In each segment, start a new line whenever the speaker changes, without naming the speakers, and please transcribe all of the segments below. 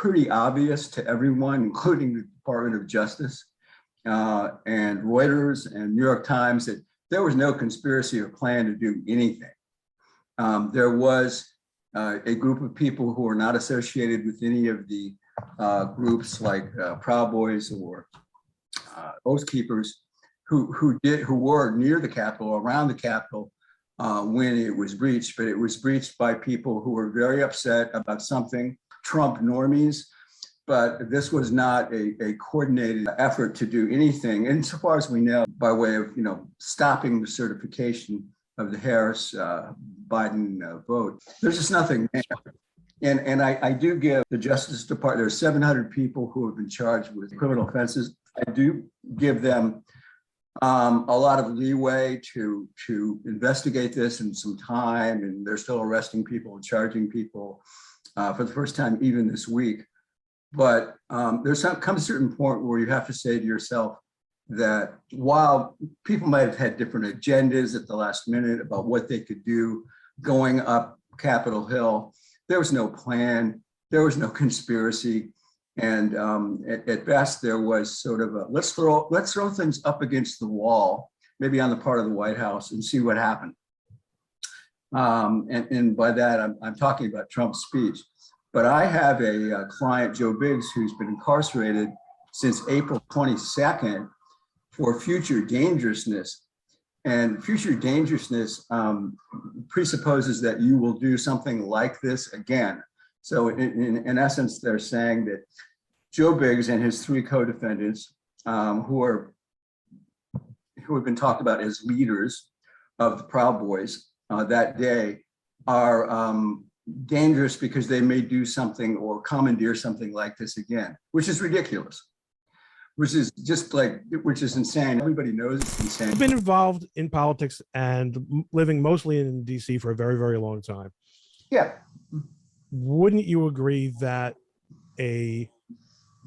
pretty obvious to everyone, including the Department of Justice and Reuters and New York Times, that there was no conspiracy or plan to do anything. There was a group of people who are not associated with any of the groups like Proud Boys or Oath Keepers who were near the Capitol, around the Capitol when it was breached, but it was breached by people who were very upset about something, Trump normies. But this was not a coordinated effort to do anything, insofar as we know, by way of stopping the certification of the Harris-Biden vote. There's just nothing there. And I do give the Justice Department, there are 700 people who have been charged with criminal offenses. I do give them a lot of leeway to investigate this in some time, and they're still arresting people and charging people for the first time even this week. But there's comes a certain point where you have to say to yourself that while people might have had different agendas at the last minute about what they could do going up Capitol Hill, there was no plan, there was no conspiracy. And at best, there was sort of a let's throw things up against the wall, maybe on the part of the White House, and see what happened. And by that, I'm talking about Trump's speech. But I have a client, Joe Biggs, who's been incarcerated since April 22nd for future dangerousness. And future dangerousness presupposes that you will do something like this again. So in essence, they're saying that Joe Biggs and his three co-defendants, who have been talked about as leaders of the Proud Boys that day, are dangerous because they may do something or commandeer something like this again, which is ridiculous, which is insane. Everybody knows it's insane.
I've been involved in politics and living mostly in DC for a very, very long time.
Yeah.
Wouldn't you agree that a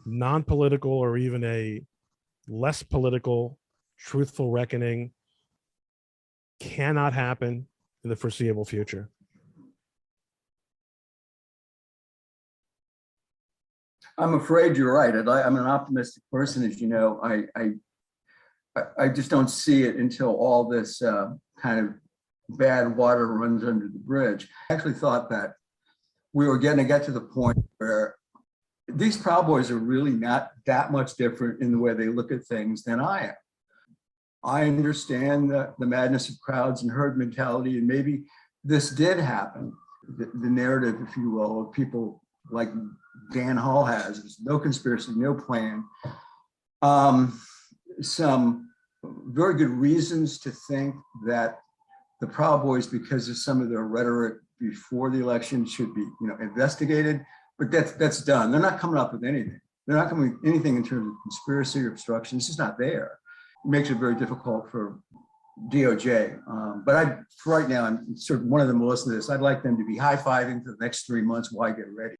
non-political or even a less political, truthful reckoning cannot happen in the foreseeable future?
I'm afraid you're right. I'm an optimistic person, as you know. I just don't see it until all this kind of bad water runs under the bridge. I actually thought that we were going to get to the point where these Proud Boys are really not that much different in the way they look at things than I am. I understand the madness of crowds and herd mentality, and maybe this did happen. The narrative, if you will, of people like Dan Hall has is no conspiracy, no plan. Some very good reasons to think that the Proud Boys, because of some of their rhetoric before the election, should be investigated, but that's done. They're not coming up with anything. They're not coming with anything in terms of conspiracy or obstruction. It's just not there. It makes it very difficult for DOJ. But for right now, I'm sort of one of them will listen to this. I'd like them to be high-fiving for the next 3 months while I get ready.